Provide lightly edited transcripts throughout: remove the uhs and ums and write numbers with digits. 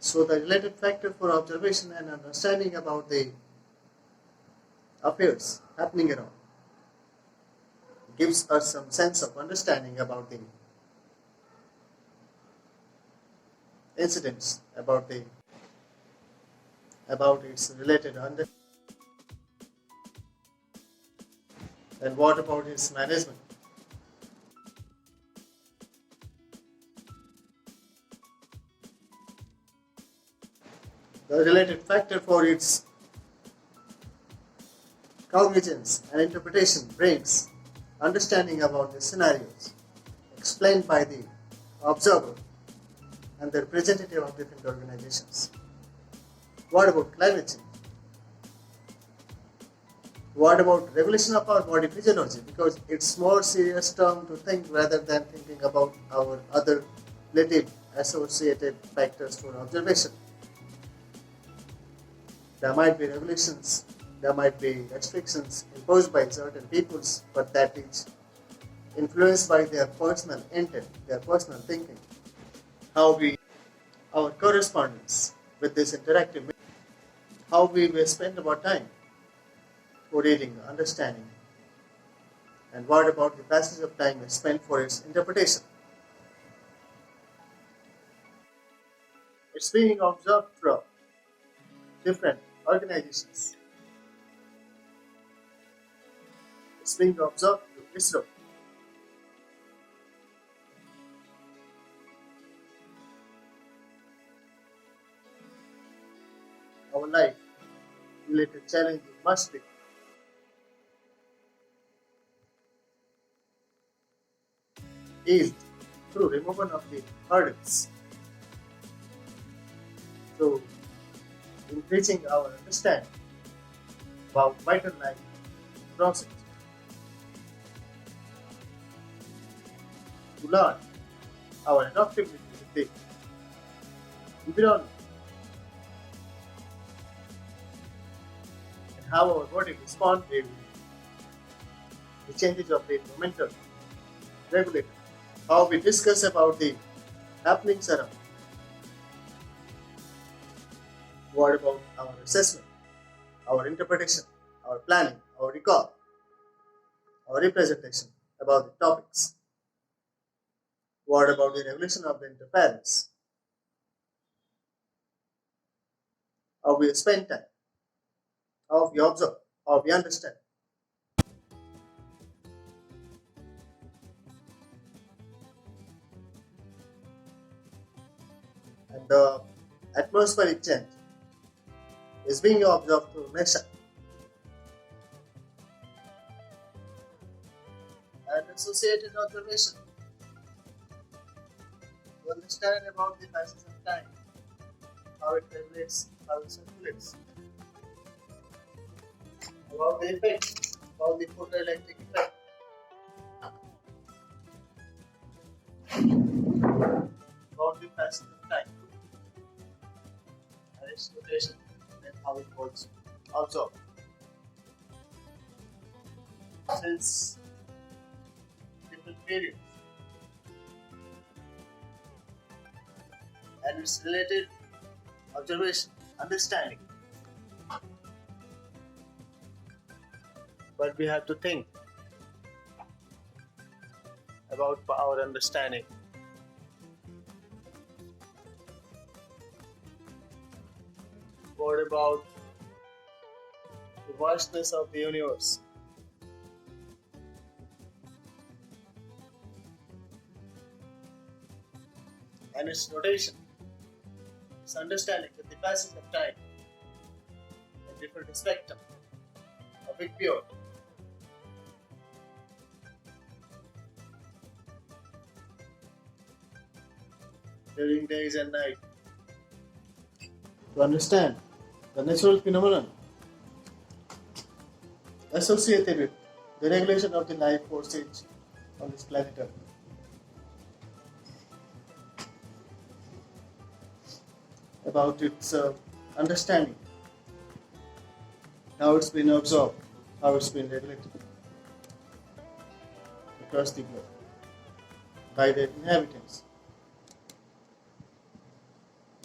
So the related factor for observation and understanding about the affairs happening around gives us some sense of understanding about the incidents, about its related under, and what about its management. The related factor for its cognizance and interpretation brings understanding about the scenarios explained by the observer and the representative of different organizations. What about climate change? What about regulation of our body physiology? Because it's more serious term to think rather than thinking about our other relative associated factors for observation. There might be regulations, there might be restrictions imposed by certain peoples, but that is influenced by their personal intent, their personal thinking. Our correspondence with this interactive media, how we will spend our time for reading, understanding, and what about the passage of time spent for its interpretation. It's being observed through different organizations. It's being observed through ISRO. Our life related challenges must be eased through removal of the hurdles, through increasing our understanding about vital life process, to learn our adoptability with the environment and how our body responds to the changes of the momentum regulator, how we discuss about the happenings around. What about our assessment, our interpretation, our planning, our recall, our representation about the topics? What about the regulation of the interference? How we spend time, how we observe, how we understand. And the atmospheric change is being observed through measure and associated observation to understand about the passage of time, how it regulates, how it circulates, about the effect, about the photoelectric effect, about the passage of time and its rotation and how it works. Also, since different periods and its related observation, understanding. But we have to think about our understanding. What about the vastness of the universe? And its rotation, its understanding with the passage of time and different spectrum of it pure. During days and night. To understand the natural phenomenon associated with the regulation of the life forces on this planet Earth. About its understanding, how it's been absorbed, how it's been regulated across the globe by the inhabitants.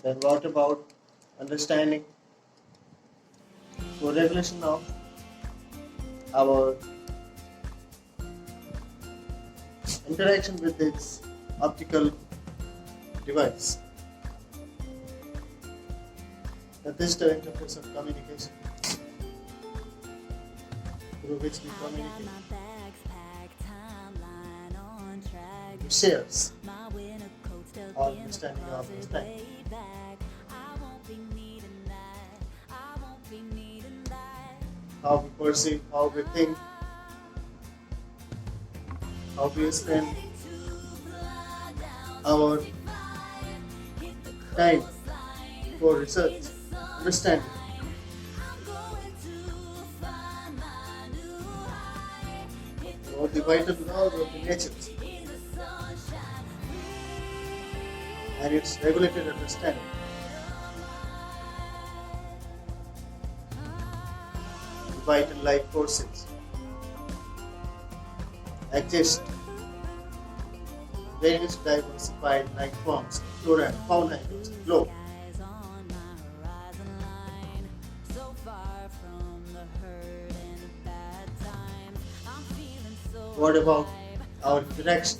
Then what about understanding co-regulation of our interaction with this optical device, the digital interface of communication through which we communicate. It shares our understanding of respect. How we perceive, how we think, how we spend our time for research, understanding. About the vital laws of the nature and its regulated understanding. The vital life forces exist various diversified life forms, flora and fauna across the globe. What about our interaction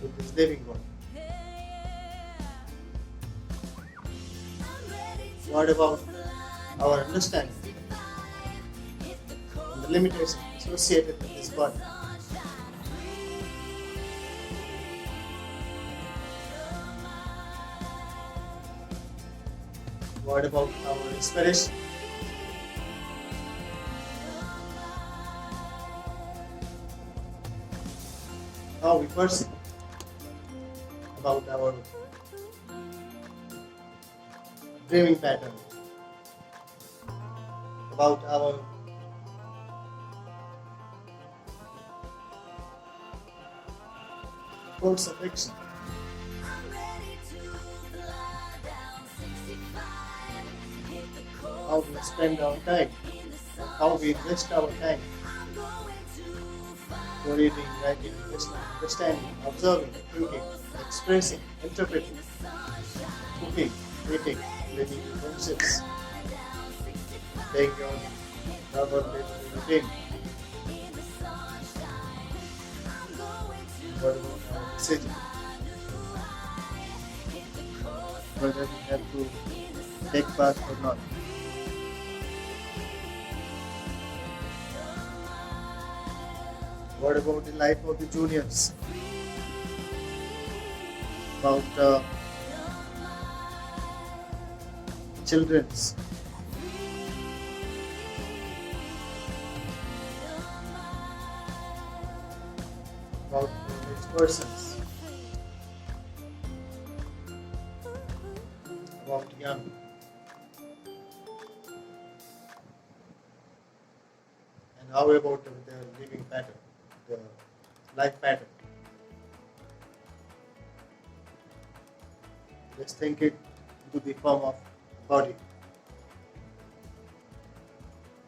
with this living world? What about our understanding and the limitations associated with this body? What about our inspiration? How we perceive about our dreaming pattern, about our course of action, how we spend our time, how we invest our time for reading, writing, listening, understanding, observing, thinking, expressing, interpreting, cooking, eating, living relationships, playing your normal daily routine. What about our decision? Whether we have to take part or not. What about the life of the juniors? About children's. About rich persons. About young. And how about their living pattern, the life pattern? Let's think it into the form of body,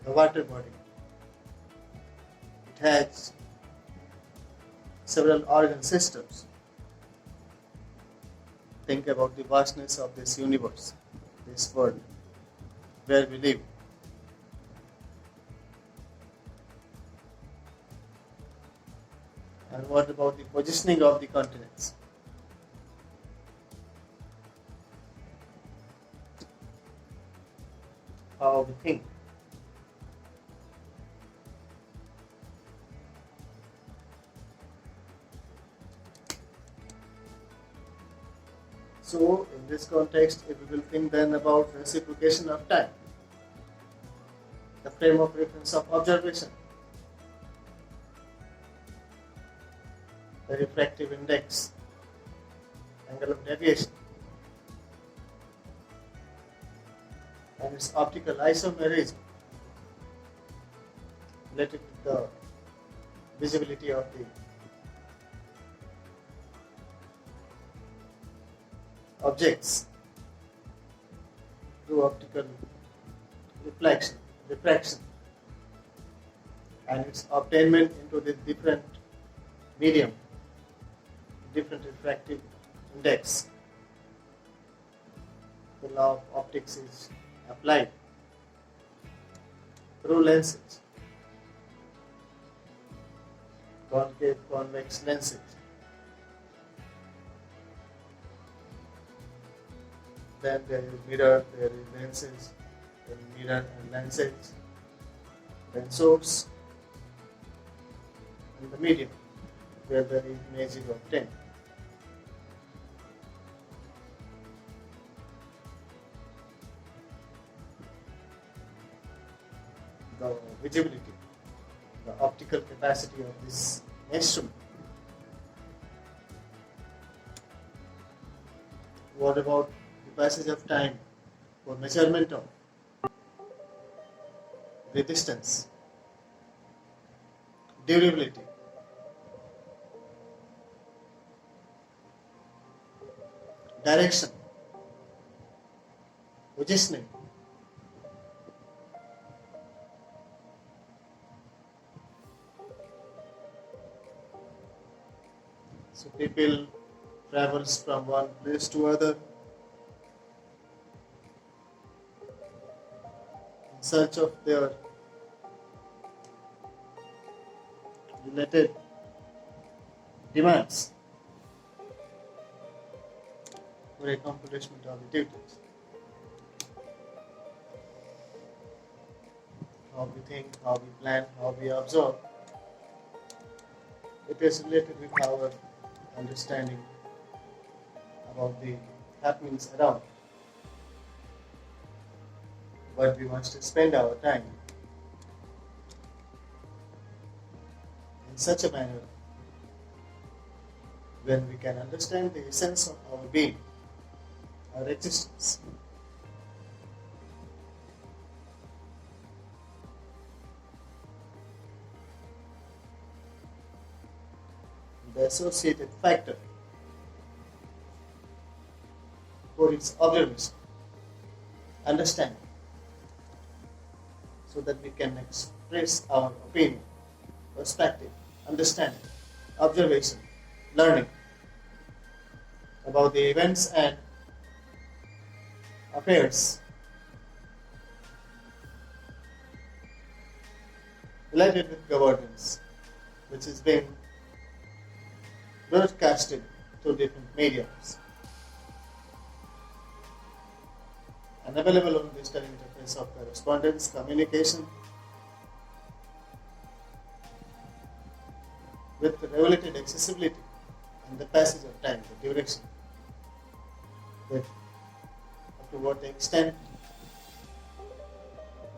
the water body. It has several organ systems. Think about the vastness of this universe, this world, where we live. And what about the positioning of the continents? How we think. So, in this context, if we will think then about reciprocation of time, the frame of reference of observation, the refractive index, angle of deviation, and its optical isomerism related to the visibility of the objects through optical refraction, and its obtainment into the different medium, different refractive index, The law of optics is applied through lenses, concave convex lenses. Then there is mirror, there is lenses, then mirror and lenses, then source, and the medium where the image is obtained. The visibility, the optical capacity of this instrument. What about the passage of time for measurement of the distance, durability, direction, positioning, so people travels from one place to other in search of their related demands for accomplishment of the duties. How we think, how we plan, how we observe, it is related with our understanding about the happenings around. But we must spend our time in such a manner when we can understand the essence of our being, our existence. The associated factor for its observation, understanding, so that we can express our opinion, perspective, understanding, observation, learning about the events and affairs related with governance, which is being broadcasted through different mediums and available on digital interface of correspondence, communication with regulated accessibility and the passage of time, the duration, with up to what extent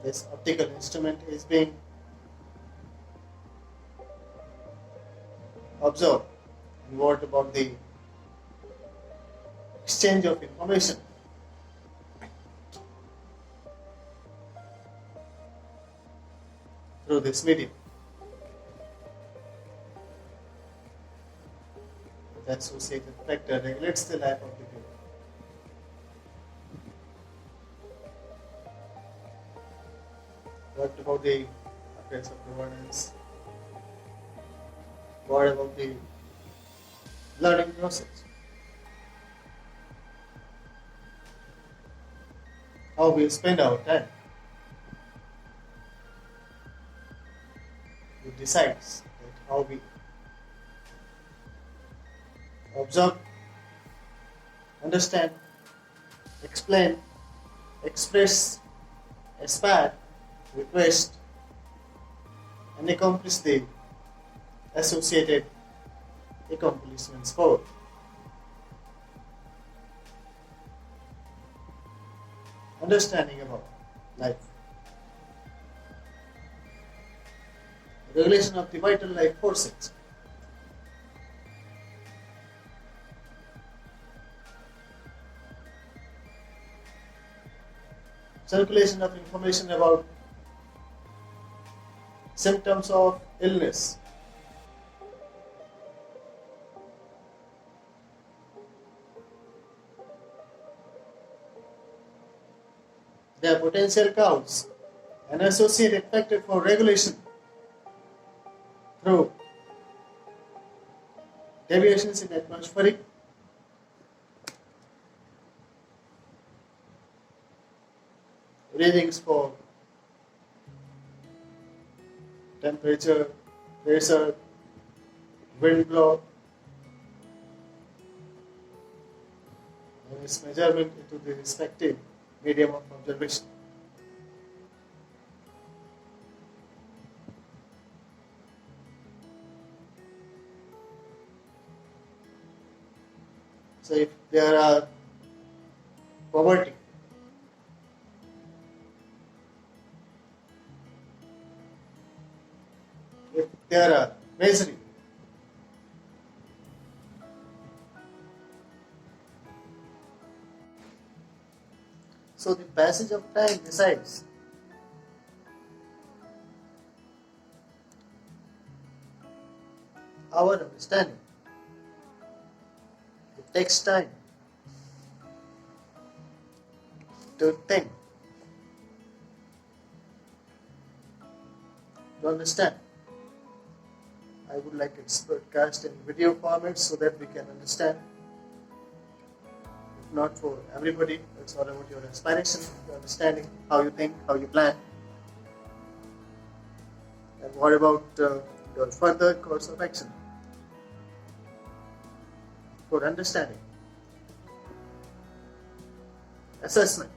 this optical instrument is being observed, and what about the exchange of information through this medium. The associated factor regulates the life of the people. What about the affairs of governance? What about the learning process? How we spend our time? It decides that how we observe, understand, explain, express, aspire, request, and accomplish the associated accomplishments for. Understanding about life. Regulation of the vital life forces. Circulation of information about symptoms of illness. Their potential cause and associated factor for regulation through deviations in atmospheric readings for temperature, pressure, wind blow, and its measurement into the respective medium of observation. So if there are poverty, if there are misery, so the passage of time decides our understanding. It takes time to think, to understand. I would like it broadcast in video format so that we can understand. If not for everybody, it's all about your inspiration, your understanding, how you think, how you plan. And what about your further course of action for understanding, assessment,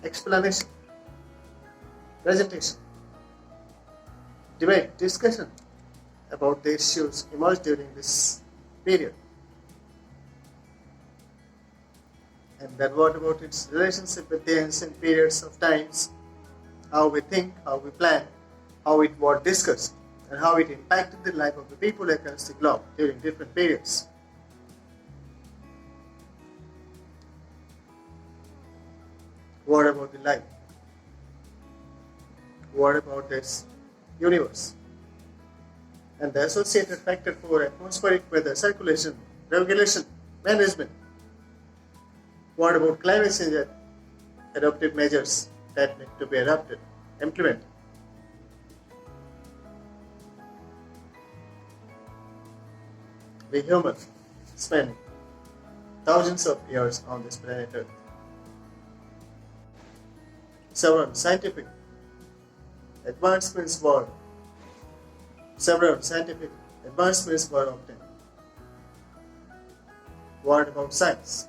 explanation, presentation, debate, discussion about the issues emerged during this period. And then what about its relationship with the ancient periods of times, how we think, how we plan, how it was discussed, and how it impacted the life of the people across the globe during different periods. What about the life? What about this universe? And the associated factor for atmospheric weather circulation, regulation, management. What about climate change and adoptive measures that need to be adopted, implemented? We humans spend thousands of years on this planet Earth. Several scientific advancements were obtained. What about science?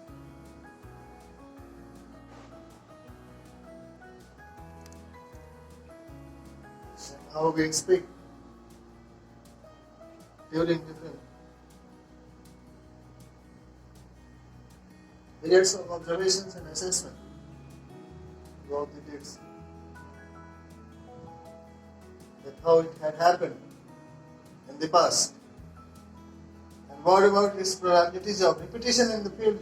And how we speak during different periods of observations and assessment throughout the days. That how it had happened in the past. And what about its probabilities of repetition in the future?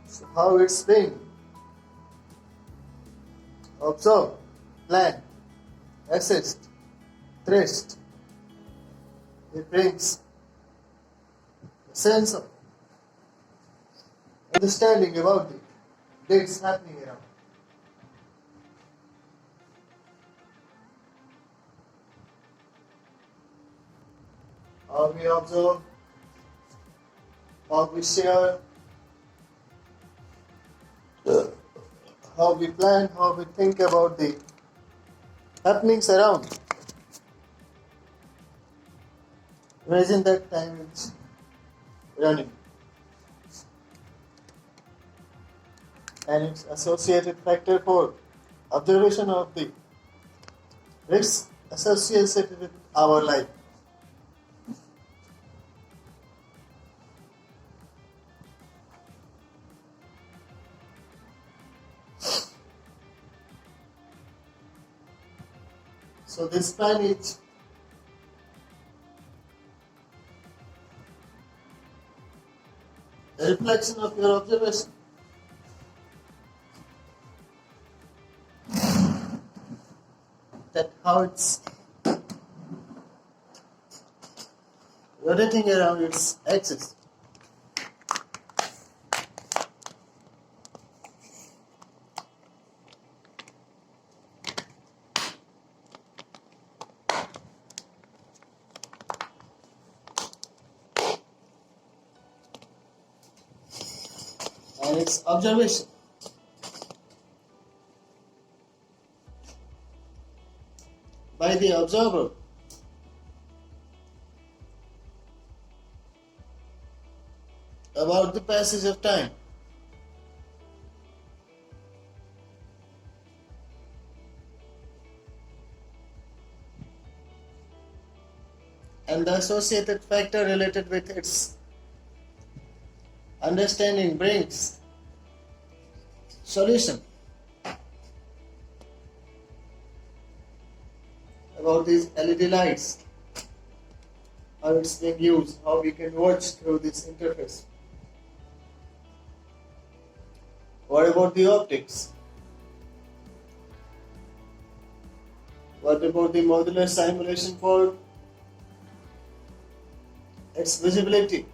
So how it's being observed, planned, assessed, traced. It brings a sense of understanding about the dates happening around. How we observe, how we share, how we plan, how we think about the happenings around. Imagine that time it's running. And its associated factor for observation of the risks associated with our life. So this plan is a reflection of your observation. That how it's rotating around its axis. and its observation. By the observer. About the passage of time. And the associated factor related with its understanding brings solution about these LED lights, how it's being used, how we can watch through this interface. What about the optics? What about the modular simulation for its visibility?